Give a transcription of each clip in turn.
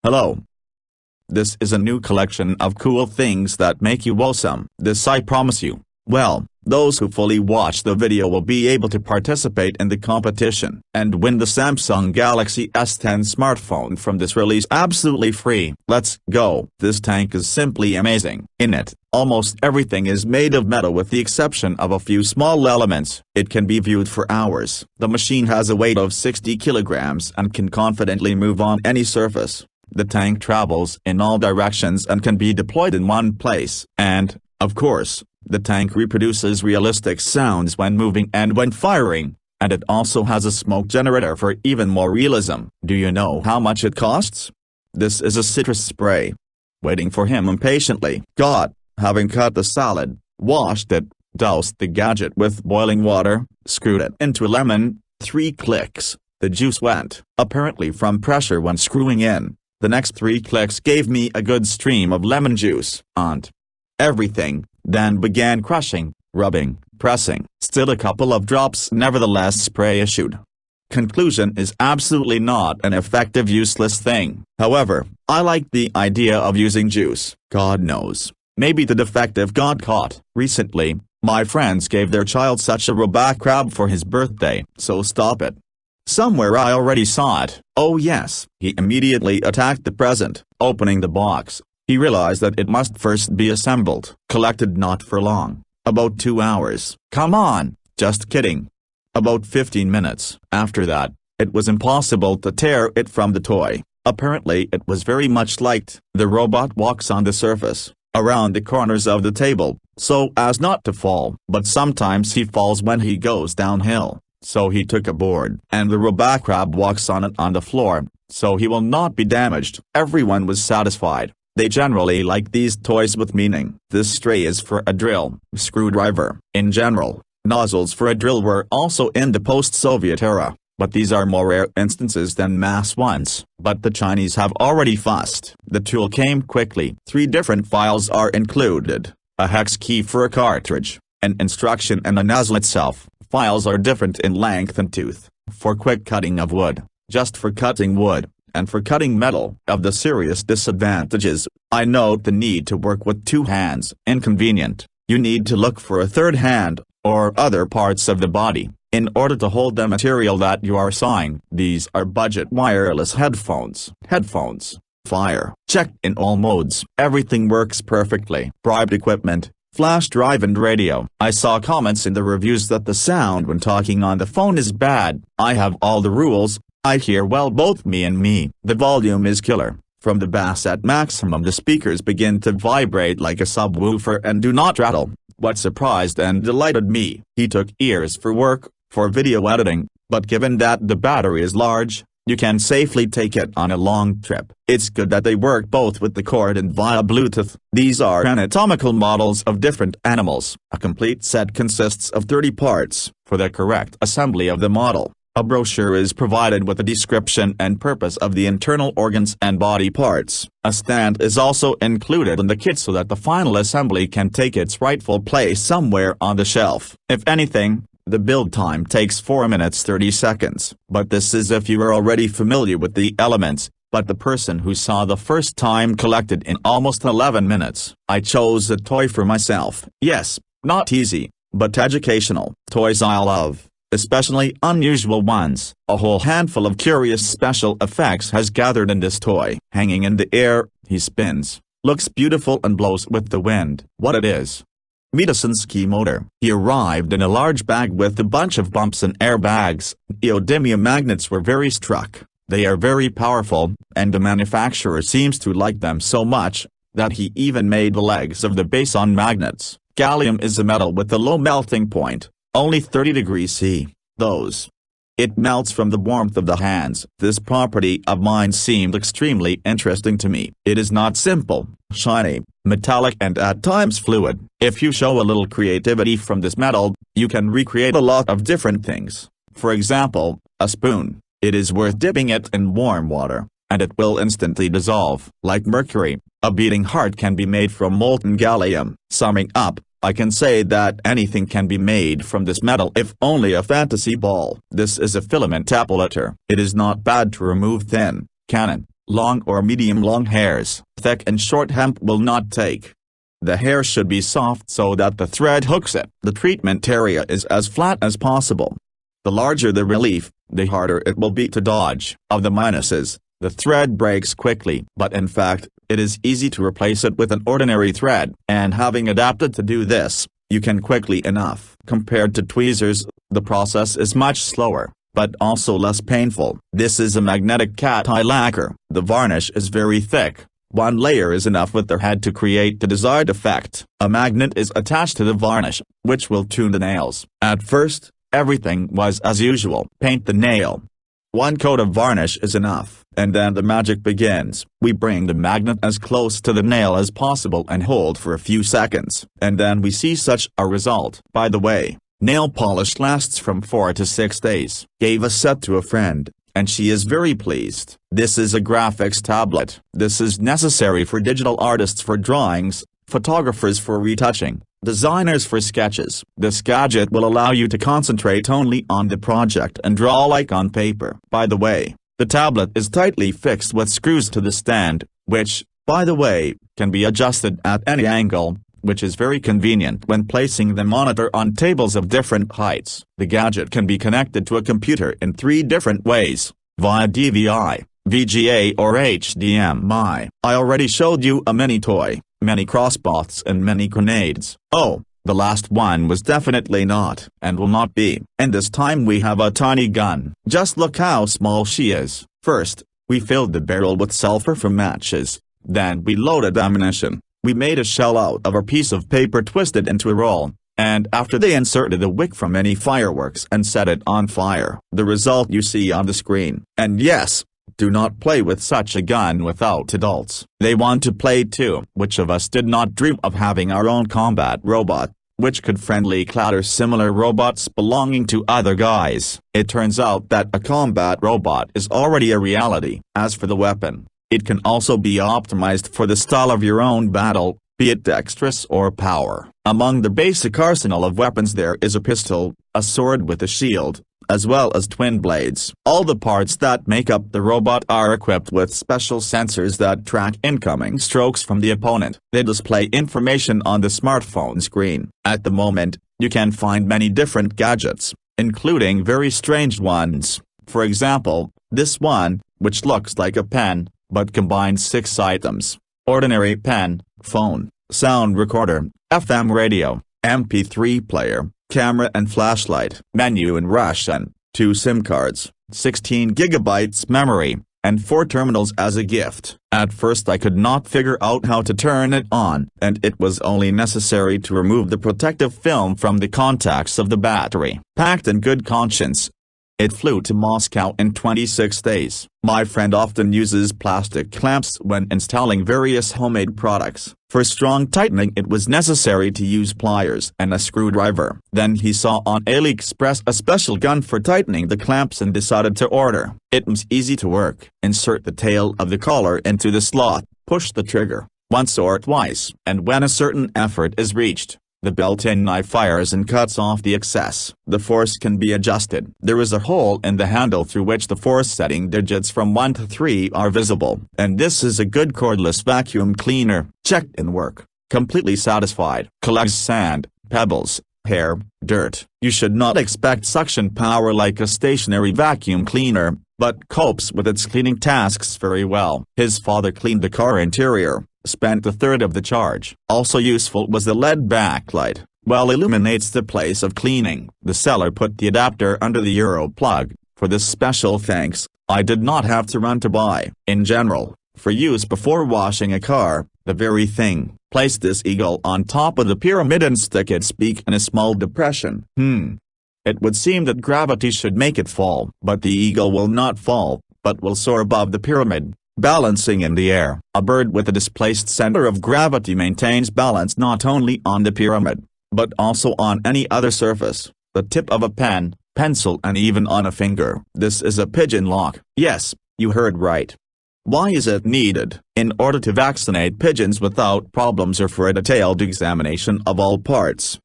Hello. This is a new collection of cool things that make you awesome. This I promise you. Well, those who fully watch the video will be able to participate in the competition and win the Samsung Galaxy S10 smartphone from this release absolutely free. Let's go. This tank is simply amazing. In it, almost everything is made of metal with the exception of a few small elements. It can be viewed for hours. The machine has a weight of 60 kilograms and can confidently move on any surface. The tank travels in all directions and can be deployed in one place. And, of course, the tank reproduces realistic sounds when moving and when firing, and it also has a smoke generator for even more realism. Do you know how much it costs? This is a citrus spray. Waiting for him impatiently. Having cut the salad, washed it, doused the gadget with boiling water, screwed it into a lemon, 3 clicks, the juice went, apparently from pressure when screwing in. The next 3 clicks gave me a good stream of lemon juice, and everything, then began crushing, rubbing, pressing. Still a couple of drops, nevertheless spray issued. Conclusion is absolutely not an effective, useless thing. However, I like the idea of using juice. God knows, maybe the defective got caught. Recently, my friends gave their child such a robot crab for his birthday, so stop it. Somewhere I already saw it. Oh yes, he immediately attacked the present. Opening the box, he realized that it must first be assembled. Collected not for long. About 2 hours. Come on, just kidding. About 15 minutes. After that, it was impossible to tear it from the toy. Apparently it was very much liked. The robot walks on the surface, around the corners of the table, so as not to fall. But sometimes he falls when he goes downhill. So he took a board, and the robot crab walks on it on the floor, so he will not be damaged. Everyone was satisfied. They generally like these toys with meaning. This stray is for a drill, screwdriver. In general, nozzles for a drill were also in the post-Soviet era, but these are more rare instances than mass ones. But the Chinese have already fussed. The tool came quickly. 3 different files are included: a hex key for a cartridge, an instruction, and a nozzle itself. Files are different in length and tooth, for quick cutting of wood, just for cutting wood, and for cutting metal. Of the serious disadvantages, I note the need to work with 2 hands. Inconvenient. You need to look for a 3rd hand, or other parts of the body, in order to hold the material that you are sawing. These are budget wireless headphones. Fire. Checked in all modes. Everything works perfectly. Bribed equipment. Flash drive and radio. I saw comments in the reviews that the sound when talking on the phone is bad. I have all the rules. I hear well, both me and me. The volume is killer. From the bass at maximum, the speakers begin to vibrate like a subwoofer and do not rattle. What surprised and delighted me, he took ears for work, for video editing, but given that the battery is large, you can safely take it on a long trip. It's good that they work both with the cord and via Bluetooth. These are anatomical models of different animals. A complete set consists of 30 parts. For the correct assembly of the model, a brochure is provided with a description and purpose of the internal organs and body parts. A stand is also included in the kit so that the final assembly can take its rightful place somewhere on the shelf. If anything, the build time takes 4 minutes 30 seconds. But this is if you are already familiar with the elements, but the person who saw the first time collected in almost 11 minutes. I chose a toy for myself. Yes, not easy, but educational. Toys I love, especially unusual ones. A whole handful of curious special effects has gathered in this toy. Hanging in the air, he spins, looks beautiful and blows with the wind. What it is? Medicinsky motor. He arrived in a large bag with a bunch of bumps and airbags. Neodymium magnets were very struck. They are very powerful, and the manufacturer seems to like them so much, that he even made the legs of the base on magnets. Gallium is a metal with a low melting point, only 30 degrees C. It melts from the warmth of the hands. This property of mine seemed extremely interesting to me. It is not simple, shiny, metallic and at times fluid. If you show a little creativity from this metal, you can recreate a lot of different things. For example, a spoon. It is worth dipping it in warm water, and it will instantly dissolve. Like mercury, a beating heart can be made from molten gallium. Summing up, I can say that anything can be made from this metal if only a fantasy ball. This is a filament apolator. It is not bad to remove thin, Canon, long or medium-long hairs. Thick and short hemp will not take. The hair should be soft so that the thread hooks it. The treatment area is as flat as possible. The larger the relief, the harder it will be to dodge. Of the minuses, the thread breaks quickly, but in fact, it is easy to replace it with an ordinary thread. And having adapted to do this, you can quickly enough. Compared to tweezers, the process is much slower, but also less painful. This is a magnetic cat eye lacquer. The varnish is very thick. One layer is enough with the head to create the desired effect. A magnet is attached to the varnish, which will tune the nails. At first, everything was as usual. Paint the nail. One coat of varnish is enough, and then the magic begins. We bring the magnet as close to the nail as possible and hold for a few seconds, and then we see such a result. By the way, nail polish lasts from 4 to 6 days. Gave a set to a friend, and she is very pleased. This is a graphics tablet. This is necessary for digital artists for drawings, photographers for retouching, designers for sketches. This gadget will allow you to concentrate only on the project and draw like on paper. By the way, the tablet is tightly fixed with screws to the stand, which, by the way, can be adjusted at any angle, which is very convenient when placing the monitor on tables of different heights. The gadget can be connected to a computer in 3 different ways, via DVI, VGA or HDMI. I already showed you a mini toy, many crossbows and many grenades. Oh, the last one was definitely not, and will not be. And this time we have a tiny gun. Just look how small she is. First, we filled the barrel with sulfur from matches, then we loaded ammunition. We made a shell out of a piece of paper twisted into a roll, and after they inserted a wick from any fireworks and set it on fire. The result you see on the screen. And yes, do not play with such a gun without adults. They want to play too. Which of us did not dream of having our own combat robot, which could friendly clatter similar robots belonging to other guys? It turns out that a combat robot is already a reality. As for the weapon, it can also be optimized for the style of your own battle, be it dexterous or power. Among the basic arsenal of weapons there is a pistol, a sword with a shield, as well as twin blades. All the parts that make up the robot are equipped with special sensors that track incoming strokes from the opponent. They display information on the smartphone screen. At the moment, you can find many different gadgets, including very strange ones. For example, this one, which looks like a pen, but combines 6 items: ordinary pen, phone, sound recorder, FM radio, MP3 player, camera and flashlight, menu in Russian, 2 SIM cards, 16 gigabytes memory, and 4 terminals as a gift. At first I could not figure out how to turn it on, and it was only necessary to remove the protective film from the contacts of the battery. Packed in good conscience, it flew to Moscow in 26 days. My friend often uses plastic clamps when installing various homemade products. For strong tightening it was necessary to use pliers and a screwdriver. Then he saw on AliExpress a special gun for tightening the clamps and decided to order. It was easy to work. Insert the tail of the collar into the slot, push the trigger, once or twice, and when a certain effort is reached, the built-in knife fires and cuts off the excess. The force can be adjusted. There is a hole in the handle through which the force setting digits from 1 to 3 are visible. And this is a good cordless vacuum cleaner. Checked in work. Completely satisfied. Collects sand, pebbles, hair, dirt. You should not expect suction power like a stationary vacuum cleaner, but copes with its cleaning tasks very well. His father cleaned the car interior, spent a third of the charge. Also useful was the LED backlight. Well, illuminates the place of cleaning. The seller put the adapter under the Euro plug. For this special thanks, I did not have to run to buy. In general, for use before washing a car, the very thing. Place this eagle on top of the pyramid and stick its beak in a small depression. It would seem that gravity should make it fall. But the eagle will not fall, but will soar above the pyramid, balancing in the air. A bird with a displaced center of gravity maintains balance not only on the pyramid, but also on any other surface, the tip of a pen, pencil and even on a finger. This is a pigeon lock. Yes, you heard right. Why is it needed? In order to vaccinate pigeons without problems or for a detailed examination of all parts,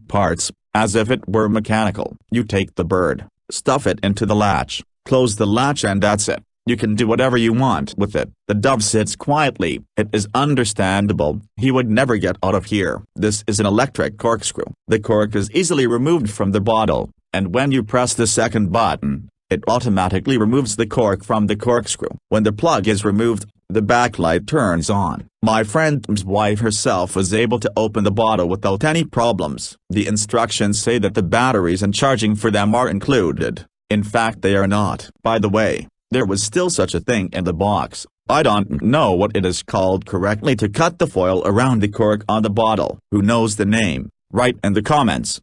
as if it were mechanical. You take the bird, stuff it into the latch, close the latch and that's it. You can do whatever you want with it. The dove sits quietly. It is understandable. He would never get out of here. This is an electric corkscrew. The cork is easily removed from the bottle, and when you press the second button, it automatically removes the cork from the corkscrew. When the plug is removed, the backlight turns on. My friend's wife herself was able to open the bottle without any problems. The instructions say that the batteries and charging for them are included. In fact, they are not. By the way, there was still such a thing in the box. I don't know what it is called correctly to cut the foil around the cork on the bottle. Who knows the name? Write in the comments.